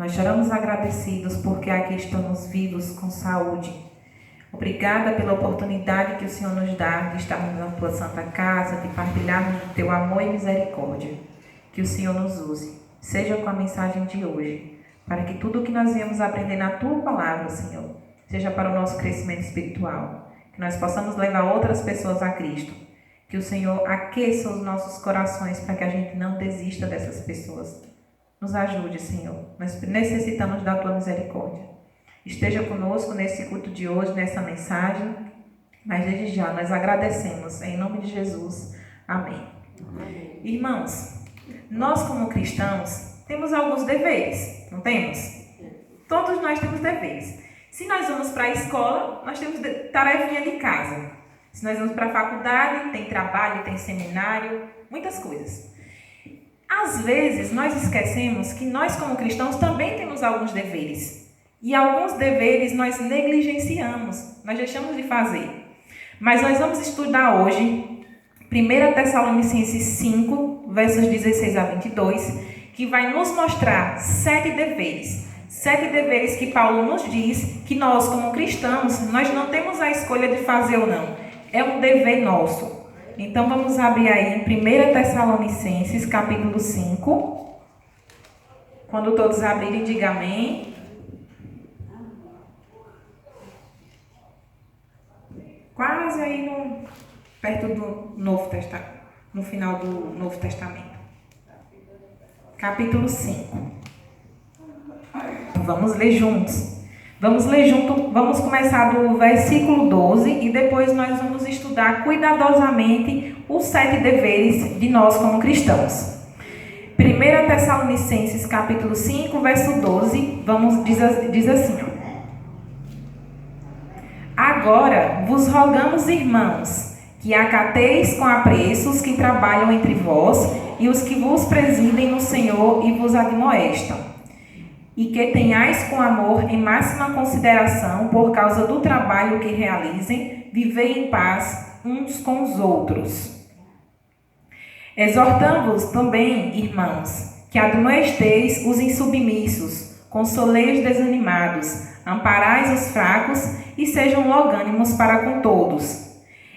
Nós choramos agradecidos porque aqui estamos vivos com saúde. Obrigada pela oportunidade que o Senhor nos dá de estarmos na tua santa casa, de partilharmos do teu amor e misericórdia. Que o Senhor nos use, seja com a mensagem de hoje, para que tudo o que nós viemos aprender na tua palavra, Senhor, seja para o nosso crescimento espiritual. Que nós possamos levar outras pessoas a Cristo. Que o Senhor aqueça os nossos corações para que a gente não desista dessas pessoas. Nos ajude, Senhor. Nós necessitamos da tua misericórdia. Esteja conosco nesse culto de hoje, nessa mensagem. Mas desde já nós agradecemos. Em nome de Jesus. Amém. Amém. Irmãos, nós como cristãos temos alguns deveres, não temos? Todos nós temos deveres. Se nós vamos para a escola, nós temos tarefinha de casa. Se nós vamos para a faculdade, tem trabalho, tem seminário, muitas coisas. Às vezes, nós esquecemos que nós, como cristãos, também temos alguns deveres. E alguns deveres nós negligenciamos, nós deixamos de fazer. Mas nós vamos estudar hoje 1 Tessalonicenses 5, versos 16 a 22, que vai nos mostrar 7 deveres. 7 deveres que Paulo nos diz que nós, como cristãos, nós não temos a escolha de fazer ou não. É um dever nosso. Então, vamos abrir aí em 1 Tessalonicenses, capítulo 5. Quando todos abrirem, diga amém. Quase aí perto do Novo Testamento, no final do Novo Testamento. Capítulo 5. Vamos ler juntos. Vamos começar do versículo 12 e depois nós vamos estudar cuidadosamente os 7 deveres de nós como cristãos. 1 Tessalonicenses capítulo 5, verso 12, diz assim, ó. Agora vos rogamos, irmãos, que acateis com apreço os que trabalham entre vós e os que vos presidem no Senhor e vos admoestam, e que tenhais com amor em máxima consideração por causa do trabalho que realizem, vivei em paz uns com os outros. Exortamos também, irmãos, que admoesteis os insubmissos, consoleis os desanimados, amparais os fracos e sejam longânimos para com todos.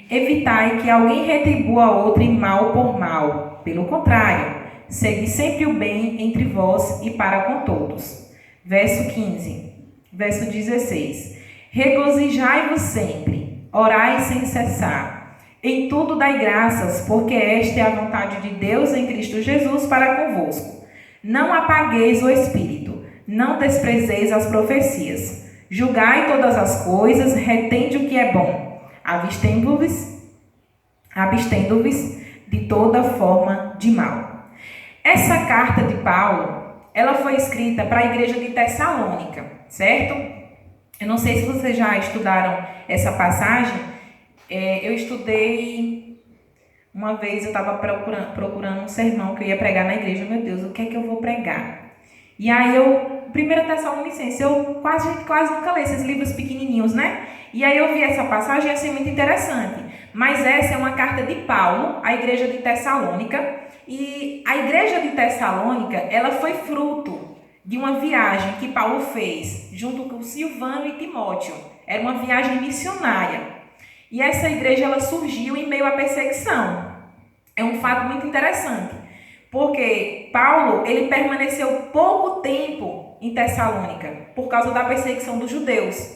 Evitai que alguém retribua a outro mal por mal. Pelo contrário, segui sempre o bem entre vós e para com todos. Verso 15. Verso 16. Regozijai-vos sempre, orai sem cessar. Em tudo dai graças, porque esta é a vontade de Deus em Cristo Jesus para convosco. Não apagueis o Espírito, não desprezeis as profecias. Julgai todas as coisas, retende o que é bom, abstendo-vos de toda forma de mal. Essa carta de Paulo, ela foi escrita para a igreja de Tessalônica, certo? Eu não sei se vocês já estudaram essa passagem. Eu estudei uma vez, eu estava procurando um sermão que eu ia pregar na igreja. Meu Deus, o que é que eu vou pregar? E aí 1 Tessalonicenses, eu quase nunca leio esses livros pequenininhos, né? E aí eu vi essa passagem e achei muito interessante. Mas essa é uma carta de Paulo à igreja de Tessalônica. E a igreja de Tessalônica, ela foi fruto de uma viagem que Paulo fez junto com Silvano e Timóteo. Era uma viagem missionária. E essa igreja, ela surgiu em meio à perseguição. É um fato muito interessante. Porque Paulo, ele permaneceu pouco tempo em Tessalônica, por causa da perseguição dos judeus.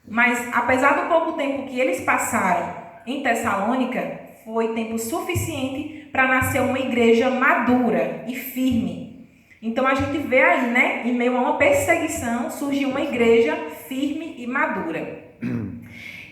Mas, apesar do pouco tempo que eles passaram em Tessalônica, foi tempo suficiente para nascer uma igreja madura e firme. Então, a gente vê aí, né, em meio a uma perseguição, surgiu uma igreja firme e madura.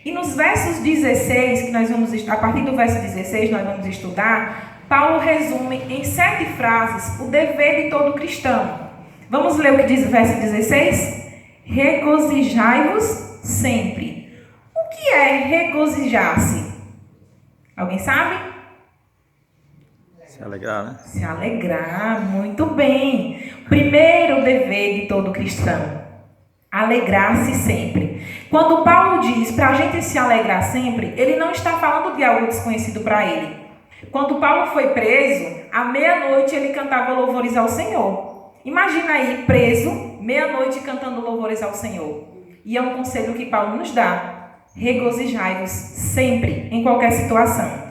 E nos versos 16, que nós vamos, a partir do verso 16, nós vamos estudar, Paulo resume em 7 frases o dever de todo cristão. Vamos ler o que diz o verso 16? Regozijai-vos sempre. O que é regozijar-se? Alguém sabe? Se alegrar, né? Se alegrar, muito bem. Primeiro dever de todo cristão, alegrar-se sempre. Quando Paulo diz para a gente se alegrar sempre, ele não está falando de algo desconhecido para ele. Quando Paulo foi preso, à meia-noite ele cantava louvores ao Senhor. Imagina aí, preso, meia-noite cantando louvores ao Senhor. E é um conselho que Paulo nos dá. Regozijai-vos sempre, em qualquer situação.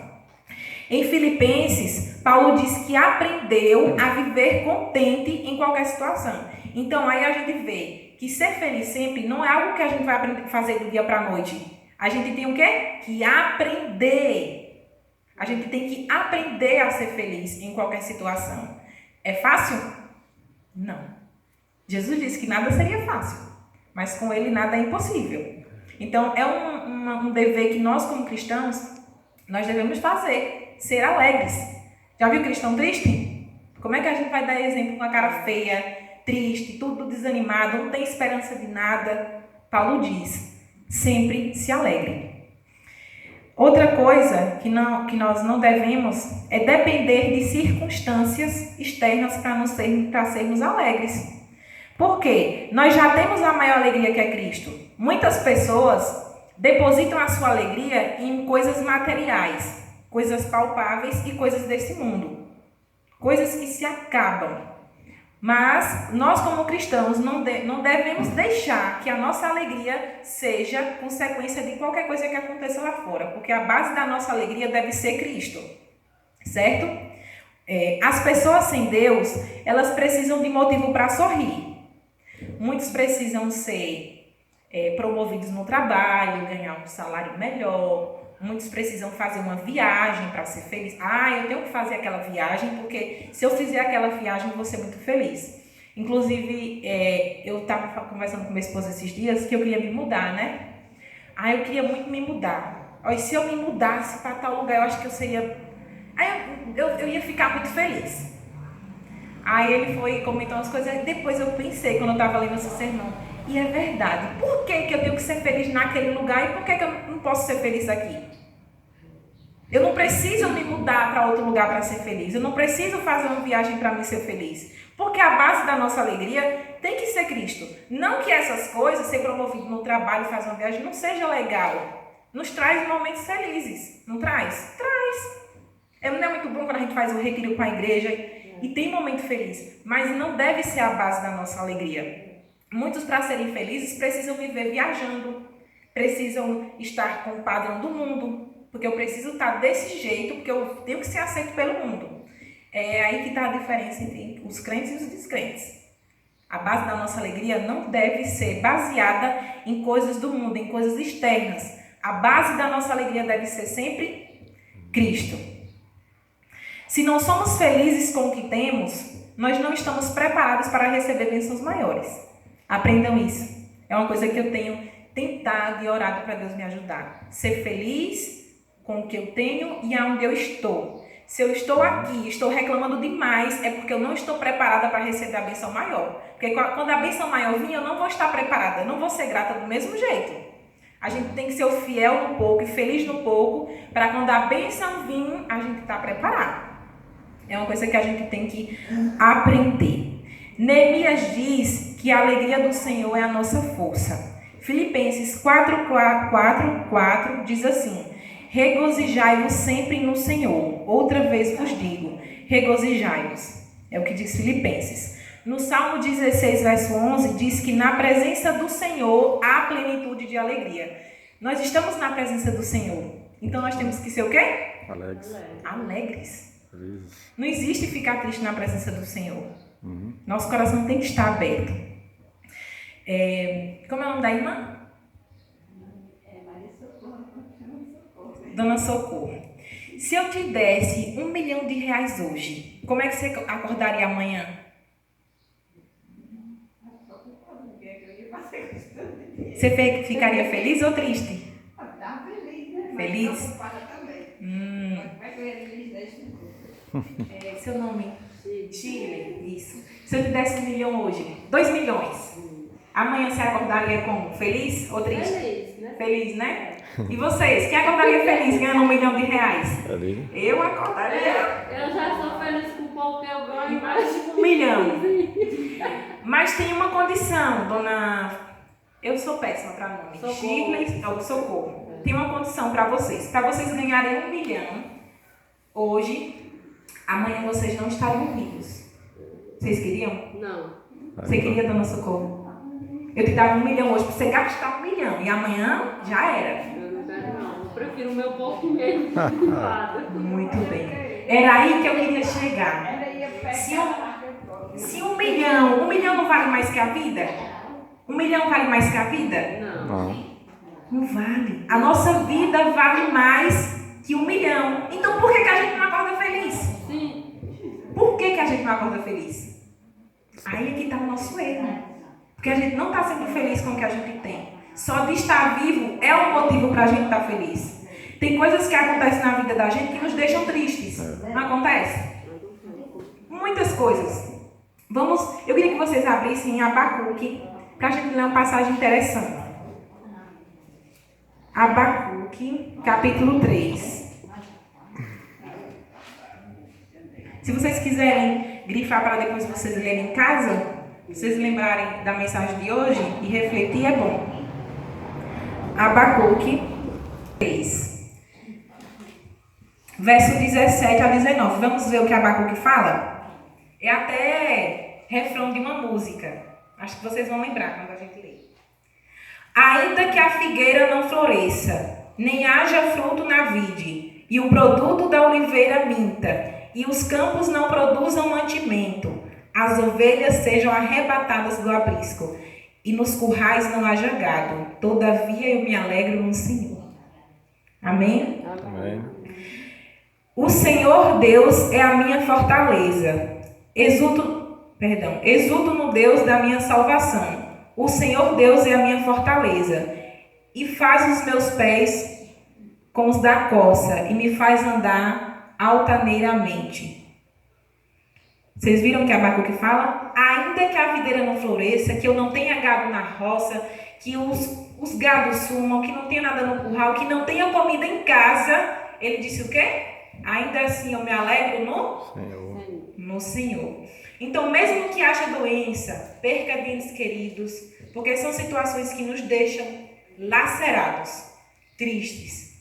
Em Filipenses, Paulo diz que aprendeu a viver contente em qualquer situação. Então, aí a gente vê que ser feliz sempre não é algo que a gente vai aprender a fazer do dia para a noite. A gente tem o quê? Que aprender. A gente tem que aprender a ser feliz em qualquer situação. É fácil? Não. Jesus disse que nada seria fácil, mas com ele nada é impossível. Então, é um dever que nós, como cristãos, nós devemos fazer. Ser alegres. Já viu cristão triste? Como é que a gente vai dar exemplo com a cara feia, triste, tudo desanimado, não tem esperança de nada? Paulo diz, sempre se alegre. Outra coisa que nós não devemos é depender de circunstâncias externas para sermos alegres. Por quê? Nós já temos a maior alegria que é Cristo. Muitas pessoas depositam a sua alegria em coisas materiais, coisas palpáveis e coisas desse mundo. Coisas que se acabam. Mas nós, como cristãos, não devemos deixar que a nossa alegria seja consequência de qualquer coisa que aconteça lá fora. Porque a base da nossa alegria deve ser Cristo. Certo? As pessoas sem Deus, elas precisam de motivo para sorrir. Muitos precisam ser promovidos no trabalho, ganhar um salário melhor. Muitos precisam fazer uma viagem para ser feliz. Eu tenho que fazer aquela viagem porque se eu fizer aquela viagem eu vou ser muito feliz. Inclusive, eu estava conversando com minha esposa esses dias que eu queria me mudar, né? Eu queria muito me mudar. Se eu me mudasse para tal lugar, eu acho que eu seria... eu ia ficar muito feliz. Aí ele foi comentar umas coisas, depois eu pensei, quando eu estava lendo esse sermão, e é verdade, por que eu tenho que ser feliz naquele lugar e por que eu não posso ser feliz aqui? Eu não preciso me mudar para outro lugar para ser feliz, eu não preciso fazer uma viagem para me ser feliz, porque a base da nossa alegria tem que ser Cristo. Não que essas coisas, ser promovido no trabalho, fazer uma viagem, não seja legal, nos traz momentos felizes, não traz? Traz. Não é muito bom quando a gente faz o retiro com a igreja e tem momento feliz, mas não deve ser a base da nossa alegria. Muitos, para serem felizes, precisam viver viajando, precisam estar com o padrão do mundo, porque eu preciso estar desse jeito, porque eu tenho que ser aceito pelo mundo. É aí que está a diferença entre os crentes e os descrentes. A base da nossa alegria não deve ser baseada em coisas do mundo, em coisas externas. A base da nossa alegria deve ser sempre Cristo. Se não somos felizes com o que temos, nós não estamos preparados para receber bênçãos maiores. Aprendam isso. É uma coisa que eu tenho tentado e orado para Deus me ajudar. Ser feliz com o que eu tenho e aonde eu estou. Se eu estou aqui, estou reclamando demais, é porque eu não estou preparada para receber a bênção maior. Porque quando a bênção maior vir, eu não vou estar preparada, eu não vou ser grata do mesmo jeito. A gente tem que ser o fiel no pouco e feliz no pouco, para quando a bênção vir, a gente estar preparado. É uma coisa que a gente tem que aprender. Neemias diz que a alegria do Senhor é a nossa força. Filipenses 4:4 diz assim: regozijai-vos sempre no Senhor. Outra vez vos digo, regozijai-vos. É o que diz Filipenses. No Salmo 16, verso 11, diz que na presença do Senhor há plenitude de alegria. Nós estamos na presença do Senhor. Então nós temos que ser o quê? Alegres. Não existe ficar triste na presença do Senhor. Nosso coração tem que estar aberto. Como é o nome da irmã? Dona Socorro. Se eu te desse R$1 milhão hoje, como é que você acordaria amanhã? Você ficaria feliz ou triste? Feliz? Seu nome? Chile. Isso. Se eu te desse R$1 milhão hoje, 2 milhões, amanhã você acordaria como? Feliz ou triste? Feliz, né? Feliz, né? E vocês? Quem acordaria feliz ganhando R$1 milhão? Eu acordaria. Eu já sou feliz com o pouco que eu ganho, mas R$1 milhão. Mas tem uma condição, dona... Eu sou péssima para nome. Shirley ou Socorro. Tem uma condição para vocês. Para vocês ganharem R$1 milhão hoje, amanhã vocês não estariam vivos. Vocês queriam? Não. Você queria, dona Socorro? Eu te dava 1 milhão hoje para você gastar 1 milhão. E amanhã já era. Eu não quero não. Eu prefiro o meu pouco mesmo. Muito bem. Era aí que eu queria chegar. Se 1 milhão, 1 milhão não vale mais que a vida? 1 milhão vale mais que a vida? Não. Não vale. A nossa vida vale mais que 1 milhão. Então por que a gente não acorda feliz? Sim. Por que a gente não acorda feliz? Aí é que está o nosso erro. Porque a gente não está sendo feliz com o que a gente tem. Só de estar vivo é um motivo para a gente estar feliz. Tem coisas que acontecem na vida da gente que nos deixam tristes. Não acontece? Muitas coisas. Eu queria que vocês abrissem em Abacuque para a gente ler uma passagem interessante. Abacuque, capítulo 3. Se vocês quiserem grifar para depois vocês lerem em casa, vocês lembrarem da mensagem de hoje e refletir, é bom. Abacuque 3. Verso 17 a 19. Vamos ver o que Abacuque fala? É até refrão de uma música. Acho que vocês vão lembrar quando a gente lê. Ainda que a figueira não floresça, nem haja fruto na vide, e o produto da oliveira minta, e os campos não produzam mantimento, as ovelhas sejam arrebatadas do aprisco, e nos currais não haja gado, todavia eu me alegro no Senhor. Amém? Amém. O Senhor Deus é a minha fortaleza. Exulto no Deus da minha salvação. O Senhor Deus é a minha fortaleza. E faz os meus pés como os da corça, e me faz andar altaneiramente. Vocês viram que Abacuque fala? Ainda que a videira não floresça, que eu não tenha gado na roça, que os gados sumam, que não tenha nada no curral, que não tenha comida em casa, ele disse o quê? Ainda assim eu me alegro no Senhor. Então, mesmo que haja doença, perca de entes queridos, porque são situações que nos deixam lacerados, tristes.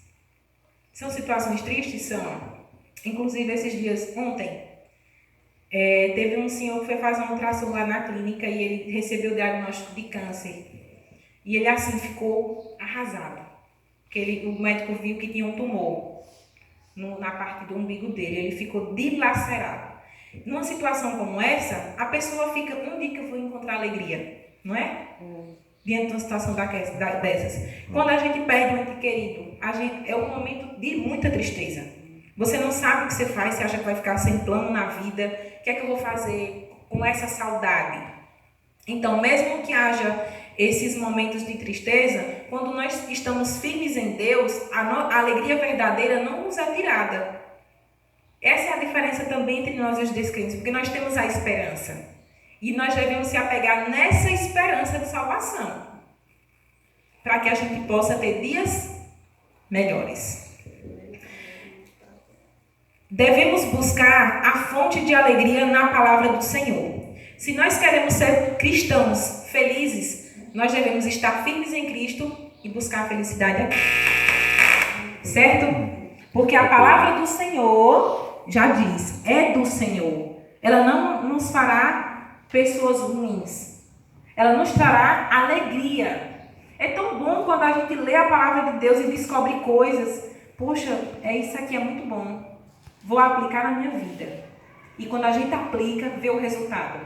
São situações tristes? São. Inclusive, esses dias, ontem, teve um senhor que foi fazer uma ultrassom lá na clínica e ele recebeu o diagnóstico de câncer. E ele, assim, ficou arrasado. Porque o médico viu que tinha um tumor na parte do umbigo dele. Ele ficou dilacerado. Numa situação como essa, a pessoa fica, onde que eu vou encontrar alegria? Não é? Diante de uma situação dessas. Quando a gente perde um ente querido, é um momento de muita tristeza. Você não sabe o que você faz, você acha que vai ficar sem plano na vida. O que é que eu vou fazer com essa saudade? Então, mesmo que haja esses momentos de tristeza, quando nós estamos firmes em Deus, a alegria verdadeira não nos é tirada. Essa é a diferença também entre nós e os descrentes, porque nós temos a esperança. E nós devemos se apegar nessa esperança de salvação, para que a gente possa ter dias melhores. Devemos buscar a fonte de alegria na palavra do Senhor. Se nós queremos ser cristãos felizes, nós devemos estar firmes em Cristo e buscar a felicidade aqui. Certo? Porque a palavra do Senhor já diz, é do Senhor. Ela não nos fará pessoas ruins. Ela nos trará alegria. É tão bom quando a gente lê a palavra de Deus e descobre coisas. Poxa, isso aqui é muito bom. Vou aplicar na minha vida. E quando a gente aplica, vê o resultado.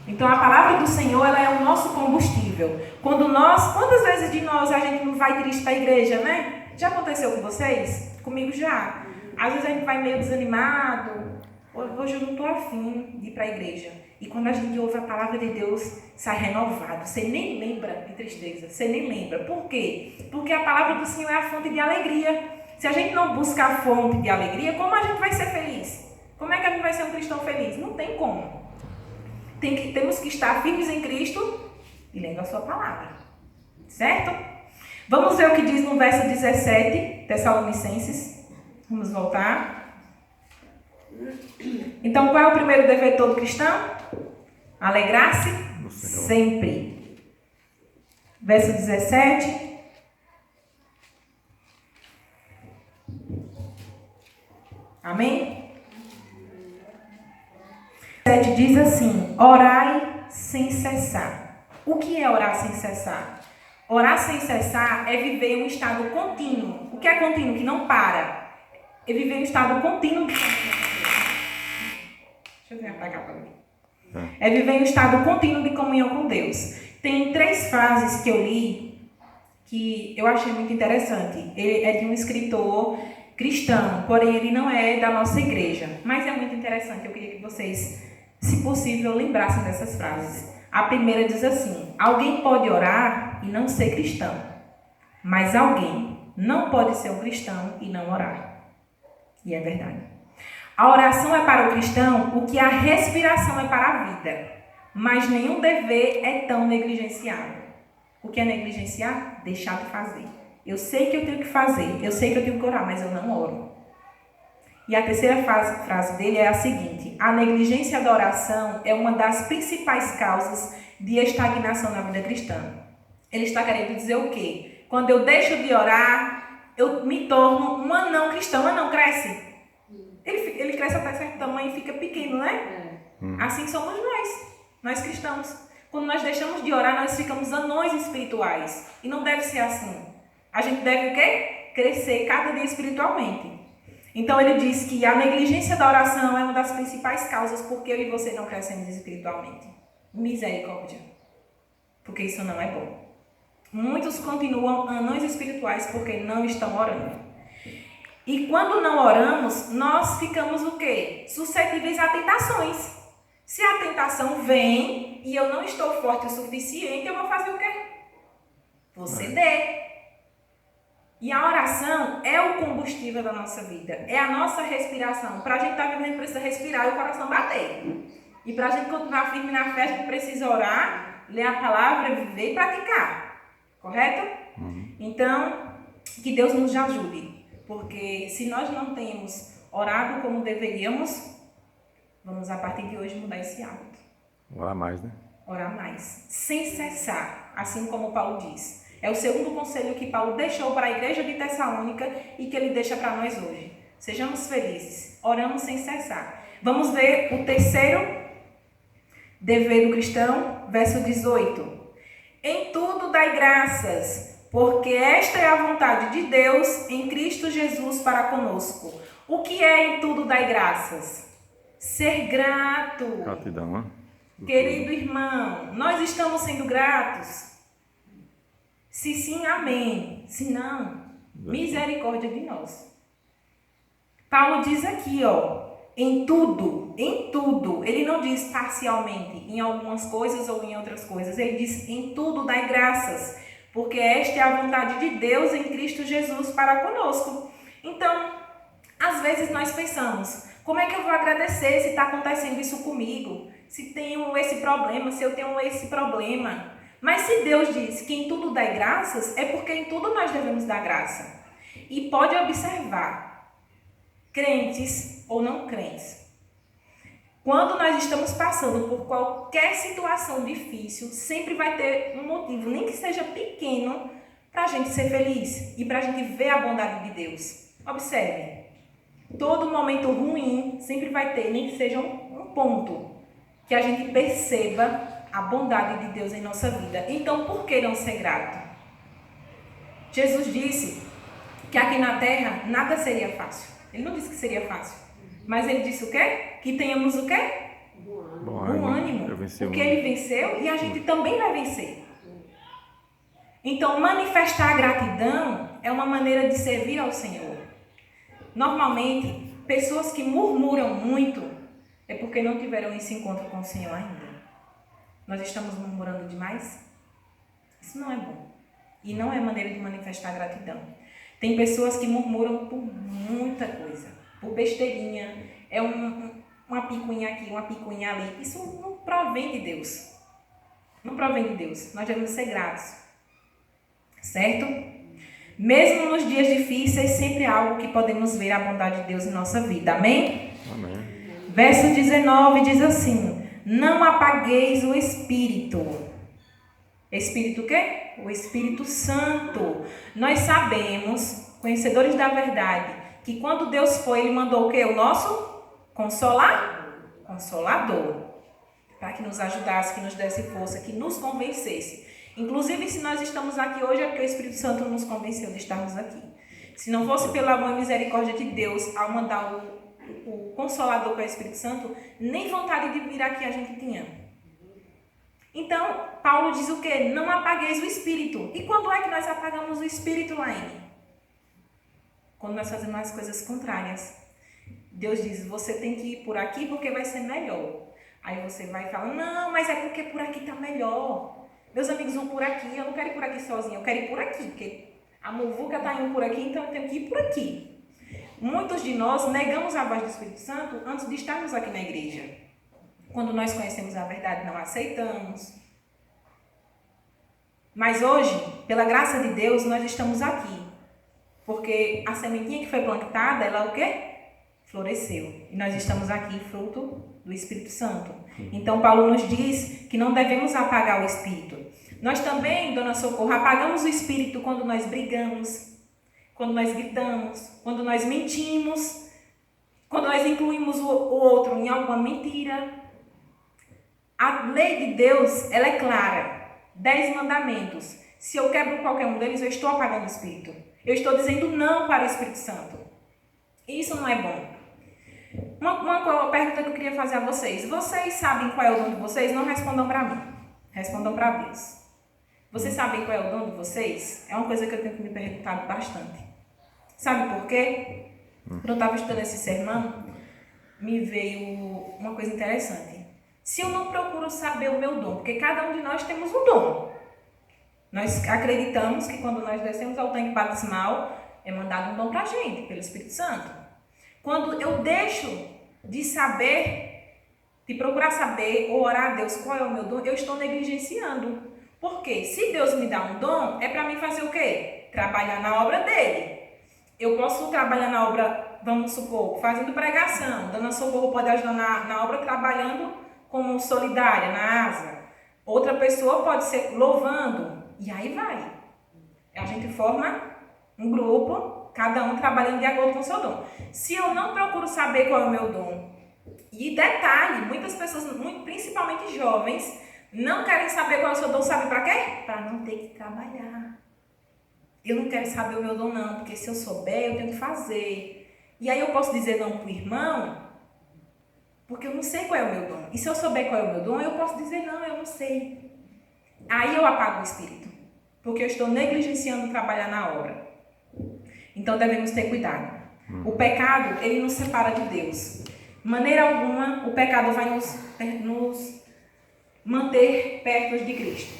Então a palavra do Senhor, ela é o nosso combustível. Quantas vezes de nós a gente não vai triste para a igreja, né? Já aconteceu com vocês? Comigo já. Às vezes a gente vai meio desanimado. Hoje eu não estou afim de ir para a igreja. E quando a gente ouve a palavra de Deus, sai renovado. Você nem lembra de tristeza. Você nem lembra. Por quê? Porque a palavra do Senhor é a fonte de alegria. Se a gente não buscar a fonte de alegria, como a gente vai ser feliz? Como é que a gente vai ser um cristão feliz? Não tem como. Temos que estar firmes em Cristo e lendo a sua palavra. Certo? Vamos ver o que diz no verso 17, Tessalonicenses. Vamos voltar. Então, qual é o primeiro dever de todo cristão? Alegrar-se sempre. Verso 17. Amém? 7 diz assim: orai sem cessar. O que é orar sem cessar? Orar sem cessar é viver um estado contínuo. O que é contínuo? Que não para. É viver um estado contínuo de comunhão com Deus. Deixa eu ver pra cá para mim. É viver um estado contínuo de comunhão com Deus. Tem 3 frases que eu li que eu achei muito interessante. Ele é de um escritor cristão, porém ele não é da nossa igreja. Mas é muito interessante. Eu queria que vocês, se possível, lembrassem dessas frases. A primeira diz assim: alguém pode orar e não ser cristão, mas alguém não pode ser um cristão e não orar. E é verdade. A oração é para o cristão o que a respiração é para a vida, mas nenhum dever é tão negligenciado. O que é negligenciar? Deixar de fazer. Eu sei que eu tenho que fazer, eu sei que eu tenho que orar, mas eu não oro. E a terceira frase dele é a seguinte: a negligência da oração é uma das principais causas de estagnação na vida cristã. Ele está querendo dizer o quê? Quando eu deixo de orar, eu me torno um anão cristão. O anão cresce. Ele cresce até certo tamanho e fica pequeno, né? Assim somos nós cristãos. Quando nós deixamos de orar, nós ficamos anões espirituais. E não deve ser assim. A gente deve o quê? Crescer cada dia espiritualmente. Então ele diz que a negligência da oração é uma das principais causas porque eu e você não crescemos espiritualmente. Misericórdia. Porque isso não é bom. Muitos continuam anões espirituais porque não estão orando. E quando não oramos, nós ficamos o quê? Suscetíveis a tentações. Se a tentação vem e eu não estou forte o suficiente, eu vou fazer o quê? Vou ceder. E a oração é o combustível da nossa vida. É a nossa respiração. Para a gente estar vivendo, precisa respirar e o coração bater. E para a gente continuar firme na fé, a gente precisa orar, ler a palavra, viver e praticar. Correto? Então, que Deus nos ajude. Porque se nós não temos orado como deveríamos, vamos a partir de hoje mudar esse hábito. Orar mais, né? Orar mais. Sem cessar, assim como Paulo diz. É o segundo conselho que Paulo deixou para a igreja de Tessalônica e que ele deixa para nós hoje. Sejamos felizes, oramos sem cessar. Vamos ver o terceiro dever do cristão, verso 18. Em tudo dai graças, porque esta é a vontade de Deus em Cristo Jesus para conosco. O que é em tudo dai graças? Ser grato. Gratidão, né? Querido irmão, nós estamos sendo gratos? Se sim, amém. Se não, misericórdia de nós. Paulo diz aqui, em tudo. Ele não diz parcialmente, em algumas coisas ou em outras coisas. Ele diz, em tudo dai graças, porque esta é a vontade de Deus em Cristo Jesus para conosco. Então, às vezes nós pensamos, como é que eu vou agradecer se está acontecendo isso comigo? Se tenho esse problema, se eu tenho esse problema. Mas se Deus diz que em tudo dai graças, é porque em tudo nós devemos dar graça. E pode observar, crentes ou não crentes, quando nós estamos passando por qualquer situação difícil, sempre vai ter um motivo, nem que seja pequeno, para a gente ser feliz e para a gente ver a bondade de Deus. Observe, todo momento ruim sempre vai ter, nem que seja um ponto, que a gente perceba a bondade de Deus em nossa vida. Então, por que não ser grato? Jesus disse que aqui na terra nada seria fácil. Ele não disse que seria fácil. Mas ele disse o quê? Que tenhamos o quê? Bom ânimo. Porque ele venceu e a gente também vai vencer. Então, manifestar gratidão é uma maneira de servir ao Senhor. Normalmente, pessoas que murmuram muito é porque não tiveram esse encontro com o Senhor ainda. Nós estamos murmurando demais? Isso não é bom. E não é maneira de manifestar gratidão. Tem pessoas que murmuram por muita coisa. Por besteirinha. É uma picuinha aqui, uma picuinha ali. Isso não provém de Deus. Não provém de Deus. Nós devemos ser gratos. Certo? Mesmo nos dias difíceis, sempre há algo que podemos ver a bondade de Deus em nossa vida. Amém? Amém. Verso 19 diz assim: não apagueis o Espírito. Espírito o quê? O Espírito Santo. Nós sabemos, conhecedores da verdade, que quando Deus foi, Ele mandou o quê? O nosso Consolador. Consolador, para que nos ajudasse, que nos desse força, que nos convencesse. Inclusive, se nós estamos aqui hoje, é porque o Espírito Santo nos convenceu de estarmos aqui. Se não fosse pelo amor e misericórdia de Deus, ao mandar o Consolador, que é o Espírito Santo, nem vontade de vir aqui a gente tinha. Então, Paulo diz o quê? Não apagueis o Espírito. E quando é que nós apagamos o Espírito, Laine? Quando nós fazemos as coisas contrárias. Deus diz, você tem que ir por aqui porque vai ser melhor. Aí você vai e fala, não, mas é porque por aqui está melhor. Meus amigos vão por aqui, eu não quero ir por aqui sozinha, eu quero ir por aqui, porque a muvuca está indo por aqui, então eu tenho que ir por aqui. Muitos de nós negamos a voz do Espírito Santo antes de estarmos aqui na igreja. Quando nós conhecemos a verdade, não aceitamos. Mas hoje, pela graça de Deus, nós estamos aqui. Porque a sementinha que foi plantada, ela o quê? Floresceu. E nós estamos aqui, fruto do Espírito Santo. Então, Paulo nos diz que não devemos apagar o Espírito. Nós também, Dona Socorro, apagamos o Espírito quando nós brigamos, quando nós gritamos, quando nós mentimos, quando nós incluímos o outro em alguma mentira. A lei de Deus, ela é clara. 10 mandamentos. Se eu quebro qualquer um deles, eu estou apagando o Espírito. Eu estou dizendo não para o Espírito Santo. Isso não é bom. Uma pergunta que eu queria fazer a vocês. Vocês sabem qual é o dom de vocês? Não respondam para mim. Respondam para Deus. Vocês sabem qual é o dom de vocês? É uma coisa que eu tenho que me perguntar bastante. Sabe por quê? Quando eu estava estudando esse sermão, me veio uma coisa interessante. Se eu não procuro saber o meu dom, porque cada um de nós temos um dom. Nós acreditamos que quando nós descemos ao tanque batismal, é mandado um dom para a gente, pelo Espírito Santo. Quando eu deixo de saber, de procurar saber ou orar a Deus qual é o meu dom, eu estou negligenciando. Por quê? Se Deus me dá um dom, é para mim fazer o quê? Trabalhar na obra dele. Eu posso trabalhar na obra, vamos supor, fazendo pregação. Dona Socorro pode ajudar na obra trabalhando como solidária, na asa. Outra pessoa pode ser louvando. E aí vai. A gente forma um grupo, cada um trabalhando de acordo com o seu dom. Se eu não procuro saber qual é o meu dom, e detalhe, muitas pessoas, principalmente jovens, não querem saber qual é o seu dom, sabe para quê? Para não ter que trabalhar. Eu não quero saber o meu dom não, porque se eu souber, eu tenho que fazer. E aí eu posso dizer não para o irmão, porque eu não sei qual é o meu dom. E se eu souber qual é o meu dom, eu posso dizer não, eu não sei. Aí eu apago o Espírito, porque eu estou negligenciando trabalhar na obra. Então devemos ter cuidado. O pecado, ele nos separa de Deus. De maneira alguma, o pecado vai nos manter perto de Cristo.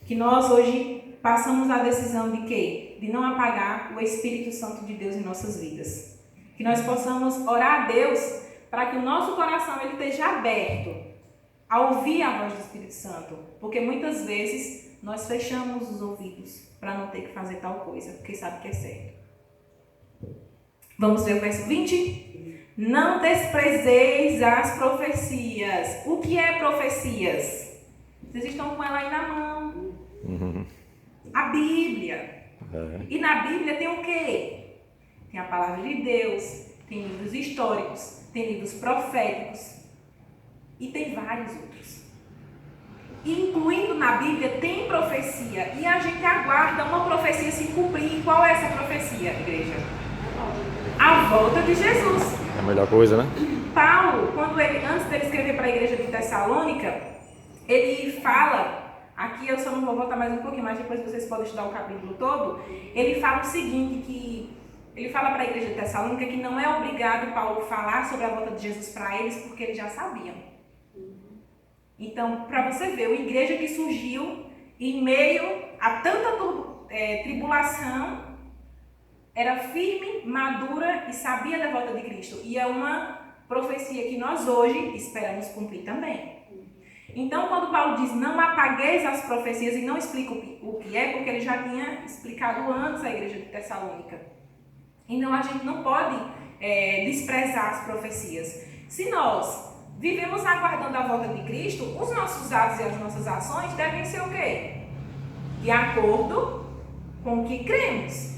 Que nós hoje passamos a decisão de quê? De não apagar o Espírito Santo de Deus em nossas vidas. Que nós possamos orar a Deus para que o nosso coração ele esteja aberto a ouvir a voz do Espírito Santo. Porque muitas vezes nós fechamos os ouvidos para não ter que fazer tal coisa, porque sabe que é certo. Vamos ver o verso 20? Não desprezeis as profecias. O que é profecias? Vocês estão com ela aí na mão. A Bíblia. E na Bíblia tem o quê? Tem a palavra de Deus, tem livros históricos, tem livros proféticos e tem vários outros. Incluindo na Bíblia tem profecia e a gente aguarda uma profecia se cumprir. E qual é essa profecia, igreja? A volta de Jesus. É a melhor coisa, né? Paulo, antes dele escrever para a igreja de Tessalônica, ele fala, aqui eu só não vou voltar mais um pouquinho, mas depois vocês podem estudar o capítulo todo. Ele fala o seguinte, ele fala para a igreja de Tessalônica que não é obrigado Paulo falar sobre a volta de Jesus para eles, porque eles já sabiam. Então, para você ver, uma igreja que surgiu em meio a tanta tribulação, era firme, madura e sabia da volta de Cristo. E é uma profecia que nós hoje esperamos cumprir também. Então, quando Paulo diz não apagueis as profecias e não explica o que é, porque ele já tinha explicado antes à igreja de Tessalônica. Então, a gente não pode desprezar as profecias. Se nós vivemos aguardando a volta de Cristo, os nossos atos e as nossas ações devem ser o quê? De acordo com o que cremos.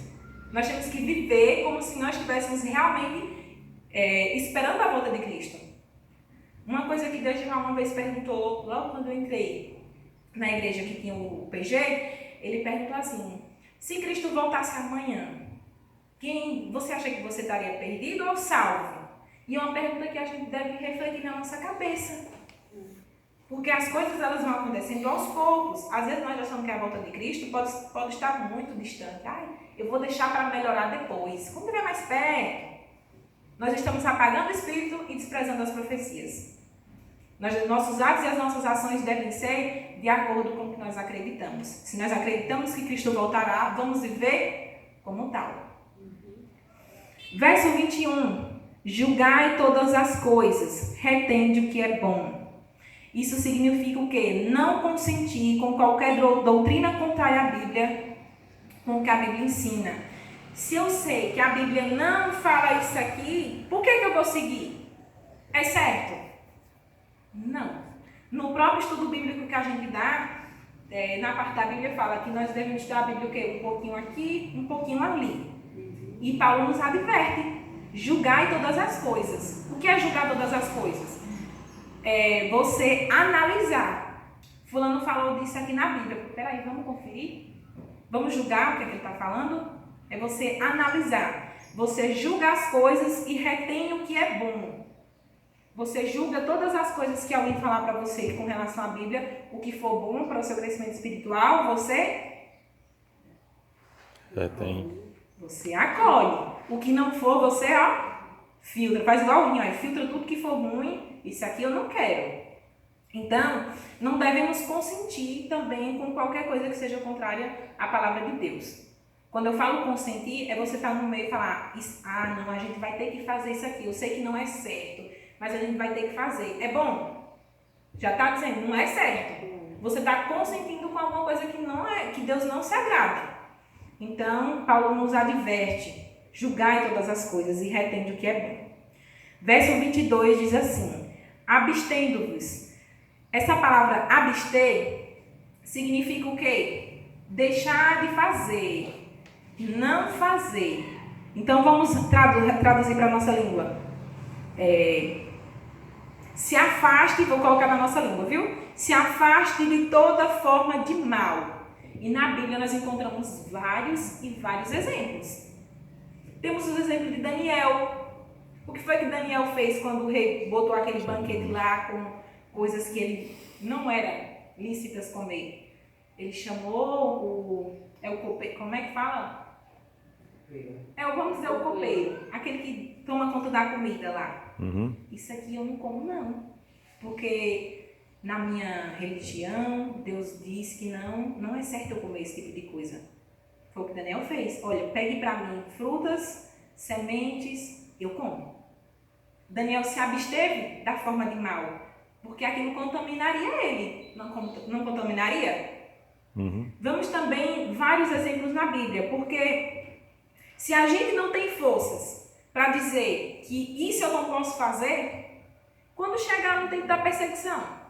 Nós temos que viver como se nós estivéssemos realmente esperando a volta de Cristo. Uma coisa que Deus uma vez perguntou, logo quando eu entrei na igreja que tinha o PG, ele perguntou assim, se Cristo voltasse amanhã, quem você acha que você estaria perdido ou salvo? E é uma pergunta que a gente deve refletir na nossa cabeça. Porque as coisas elas vão acontecendo aos poucos. Às vezes nós achamos que a volta de Cristo pode estar muito distante. Eu vou deixar para melhorar depois. Quando estiver mais perto, nós estamos apagando o Espírito e desprezando as profecias. Nossos atos e as nossas ações devem ser de acordo com o que nós acreditamos. Se nós acreditamos que Cristo voltará, vamos viver como tal. Verso 21. Julgai todas as coisas, retende o que é bom. Isso significa o quê? Não consentir com qualquer doutrina contrária à Bíblia, com o que a Bíblia ensina. Se eu sei que a Bíblia não fala isso aqui, por que eu vou seguir? É certo? Não. No próprio estudo bíblico que a gente dá, na parte da Bíblia fala que nós devemos estudar a Bíblia o quê? Um pouquinho aqui, um pouquinho ali. E Paulo nos adverte. Julgai todas as coisas. O que é julgar todas as coisas? É você analisar. Fulano falou disso aqui na Bíblia. Peraí, vamos conferir? Vamos julgar o que ele está falando? É você analisar. Você julga as coisas e retém o que é bom. Você julga todas as coisas que alguém falar para você com relação à Bíblia, o que for bom para o seu crescimento espiritual, você retém. Você acolhe. O que não for, você filtra. Faz igual o vinho, filtra tudo que for ruim. Isso aqui eu não quero. Então, não devemos consentir também com qualquer coisa que seja contrária à palavra de Deus. Quando eu falo consentir, é você estar no meio e falar, não, a gente vai ter que fazer isso aqui. Eu sei que não é certo, mas a gente vai ter que fazer. É bom? Já está dizendo, não é certo. Você está consentindo com alguma coisa que Deus não se agrada. Então, Paulo nos adverte, julgai todas as coisas e retende o que é bom. Verso 22 diz assim, abstendo-vos. Essa palavra abster significa o quê? Deixar de fazer, não fazer. Então, vamos traduzir para a nossa língua. Se afaste, vou colocar na nossa língua, viu? Se afaste de toda forma de mal. E na Bíblia nós encontramos vários e vários exemplos. Temos o exemplo de Daniel. O que foi que Daniel fez quando o rei botou aquele banquete lá com coisas que ele não era lícitas comer? Ele chamou o copeiro, como é que fala? Vamos dizer o copeiro, aquele que toma conta da comida lá. Isso aqui eu não como não, porque na minha religião, Deus diz que não é certo eu comer esse tipo de coisa. Foi o que Daniel fez. Olha, pegue para mim frutas, sementes, eu como. Daniel se absteve da forma de mal, porque aquilo contaminaria ele. Não contaminaria? Vamos também vários exemplos na Bíblia, porque se a gente não tem forças para dizer que isso eu não posso fazer, quando chegar no tempo da perseguição,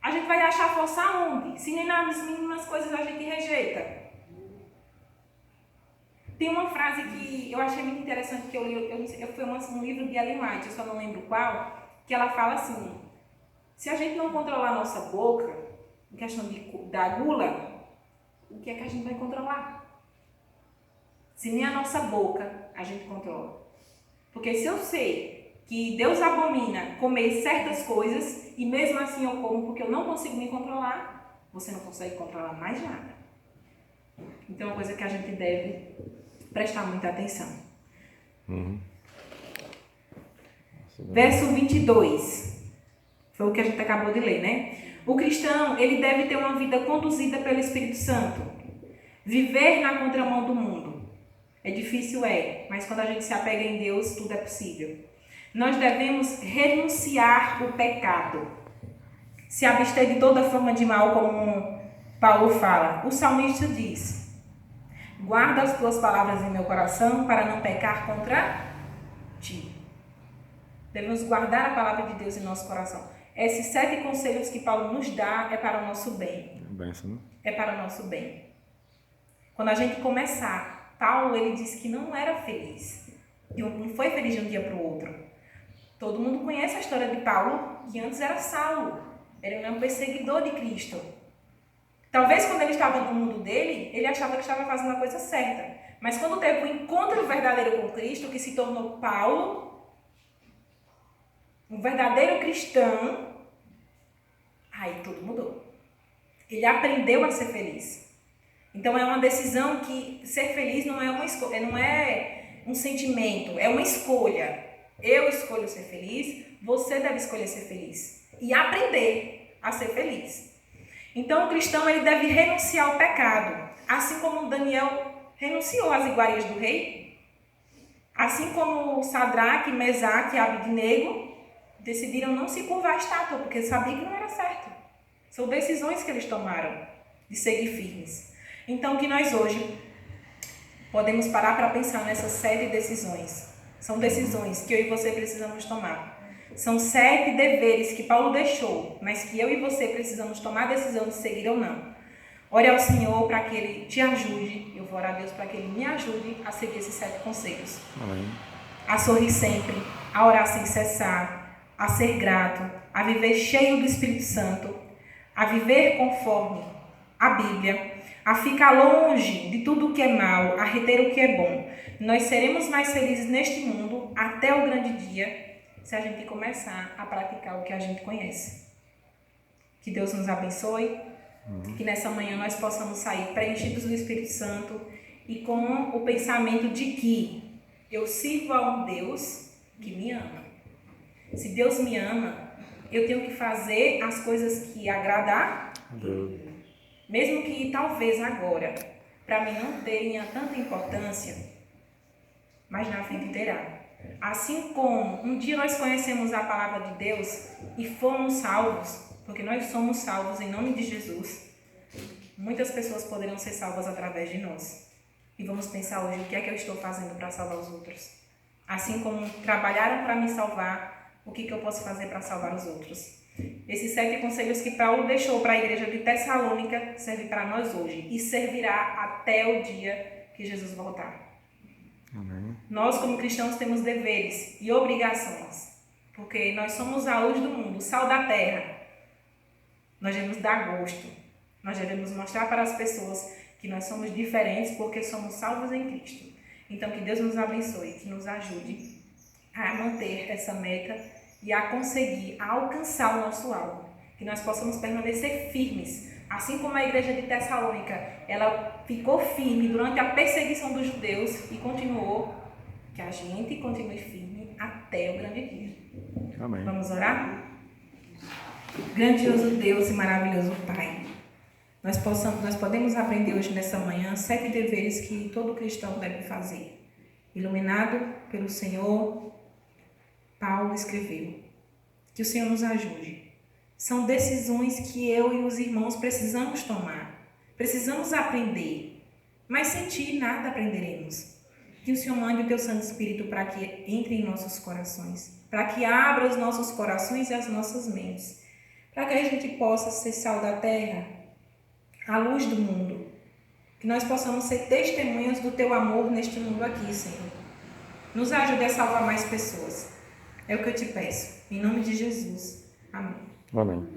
a gente vai achar força aonde? Se nem nas mínimas coisas a gente rejeita. Tem uma frase que eu achei muito interessante, que eu li, foi um livro de Ellen White, eu só não lembro qual, que ela fala assim, se a gente não controlar a nossa boca, em questão da gula, o que é que a gente vai controlar? Se nem a nossa boca a gente controla. Porque se eu sei que Deus abomina comer certas coisas e mesmo assim eu como porque eu não consigo me controlar, você não consegue controlar mais nada. Então é uma coisa que a gente deve prestar muita atenção. Verso 22. Foi o que a gente acabou de ler, né? O cristão, ele deve ter uma vida conduzida pelo Espírito Santo. Viver na contramão do mundo. É difícil, mas quando a gente se apega em Deus, tudo é possível. Nós devemos renunciar o pecado. Se abster de toda forma de mal, como Paulo fala. O salmista diz, guarda as tuas palavras em meu coração para não pecar contra ti. Devemos guardar a palavra de Deus em nosso coração. Esses 7 conselhos que Paulo nos dá é para o nosso bem. É para o nosso bem. Quando a gente começar, Paulo ele disse que não era feliz. Não foi feliz de um dia para o outro. Todo mundo conhece a história de Paulo, que antes era Saulo. Era um perseguidor de Cristo. Talvez quando ele estava no mundo dele, ele achava que estava fazendo a coisa certa. Mas quando teve um encontro verdadeiro com Cristo, que se tornou Paulo, um verdadeiro cristão, aí tudo mudou. Ele aprendeu a ser feliz. Então é uma decisão que ser feliz não é uma escolha, não é um sentimento, é uma escolha. Eu escolho ser feliz, você deve escolher ser feliz e aprender a ser feliz. Então o cristão ele deve renunciar ao pecado, assim como Daniel renunciou às iguarias do rei, assim como Sadraque, Mesaque e Abednego decidiram não se curvar à estátua, porque sabiam que não era certo. São decisões que eles tomaram de seguir firmes. Então que nós hoje podemos parar para pensar nessas 7 decisões. São decisões que eu e você precisamos tomar. São 7 deveres que Paulo deixou, mas que eu e você precisamos tomar a decisão de seguir ou não. Ore ao Senhor para que Ele te ajude. Eu vou orar a Deus para que Ele me ajude a seguir esses 7 conselhos. Amém. A sorrir sempre, a orar sem cessar, a ser grato, a viver cheio do Espírito Santo, a viver conforme a Bíblia, a ficar longe de tudo o que é mal, a reter o que é bom. Nós seremos mais felizes neste mundo até o grande dia se a gente começar a praticar o que a gente conhece. Que Deus nos abençoe, que nessa manhã nós possamos sair preenchidos do Espírito Santo e com o pensamento de que eu sirvo a um Deus que me ama. Se Deus me ama, eu tenho que fazer as coisas que agradar a Deus. Mesmo que talvez agora, para mim não tenha tanta importância, mas na frente terá. Assim como um dia nós conhecemos a palavra de Deus e fomos salvos, porque nós somos salvos em nome de Jesus, muitas pessoas poderão ser salvas através de nós. E vamos pensar hoje o que é que eu estou fazendo para salvar os outros. Assim como trabalharam para me salvar, o que eu posso fazer para salvar os outros. Esses 7 conselhos que Paulo deixou para a igreja de Tessalônica servem para nós hoje e servirá até o dia que Jesus voltar. Amém. Nós, como cristãos, temos deveres e obrigações, porque nós somos a luz do mundo, o sal da terra. Nós devemos dar gosto, nós devemos mostrar para as pessoas que nós somos diferentes porque somos salvos em Cristo. Então, que Deus nos abençoe, que nos ajude a manter essa meta e a conseguir, a alcançar o nosso alvo. Que nós possamos permanecer firmes. Assim como a igreja de Tessalônica, ela ficou firme durante a perseguição dos judeus e continuou, que a gente continue firme até o grande dia. Amém. Vamos orar? Grandioso Deus e maravilhoso Pai, nós podemos aprender hoje nessa manhã 7 deveres que todo cristão deve fazer. Iluminado pelo Senhor, Paulo escreveu. Que o Senhor nos ajude. São decisões que eu e os irmãos precisamos tomar. Precisamos aprender. Mas sem ti nada aprenderemos. Que o Senhor mande o teu Santo Espírito para que entre em nossos corações. Para que abra os nossos corações e as nossas mentes. Para que a gente possa ser sal da terra, a luz do mundo. Que nós possamos ser testemunhas do teu amor neste mundo aqui, Senhor. Nos ajude a salvar mais pessoas. É o que eu te peço. Em nome de Jesus. Amém. Amém.